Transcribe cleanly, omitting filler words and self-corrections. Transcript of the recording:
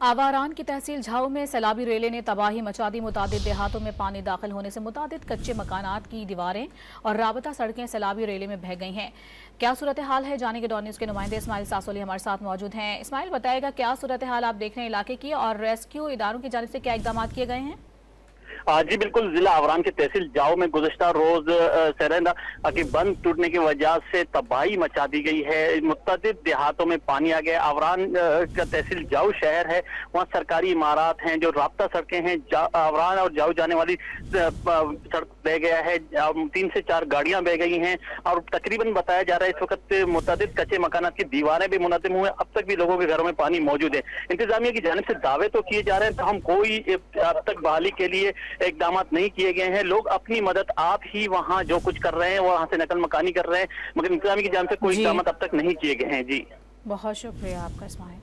आवारान की तहसील झाऊ में सैलाबी रेले ने तबाही मचा दी। मुतादिद देहातों में पानी दाखिल होने से मुतादिद कच्चे मकानात की दीवारें और राबता सड़कें सैलाबी रेले में बह गई हैं। क्या सूरत हाल है, जानेंगे डॉन न्यूज़ के नुमाइंदे इस्माइल सासोली हमारे साथ मौजूद हैं। इस्माइल, बताएगा क्या सूरत हाल आप देख रहे हैं इलाके की, और रेस्क्यू इदारों की जानिब से क्या इक़दाम किए गए हैं? जी बिल्कुल, जिला आवारान के तहसील जाओ में गुज़श्ता रोज सरंदा की बंद टूटने की वजह से तबाही मचा दी गई है। मुतअद्दिद देहातों में पानी आ गया। आवारान का तहसील जाओ शहर है, वहाँ सरकारी इमारत हैं, जो राब्ता सड़कें हैं, आवारान और जाओ जाने वाली सड़क बह गया है। 3 से 4 गाड़ियां बह गई हैं और तकरीबन बताया जा रहा है इस वक्त मुतअद्दिद कच्चे मकानात की दीवारें भी मुनहदम हुए। अब तक भी लोगों के घरों में पानी मौजूद है। इंतजामिया की जानिब से दावे तो किए जा रहे हैं, तो हम कोई अब तक बहाली के लिए इकदाम नहीं किए गए हैं। लोग अपनी मदद आप ही वहां जो कुछ कर रहे हैं, वहां से नकल मकानी कर रहे हैं, मगर इंतजामिया की जानिब से कोई इकदाम अब तक नहीं किए गए हैं। जी बहुत शुक्रिया आपका इस्माइल।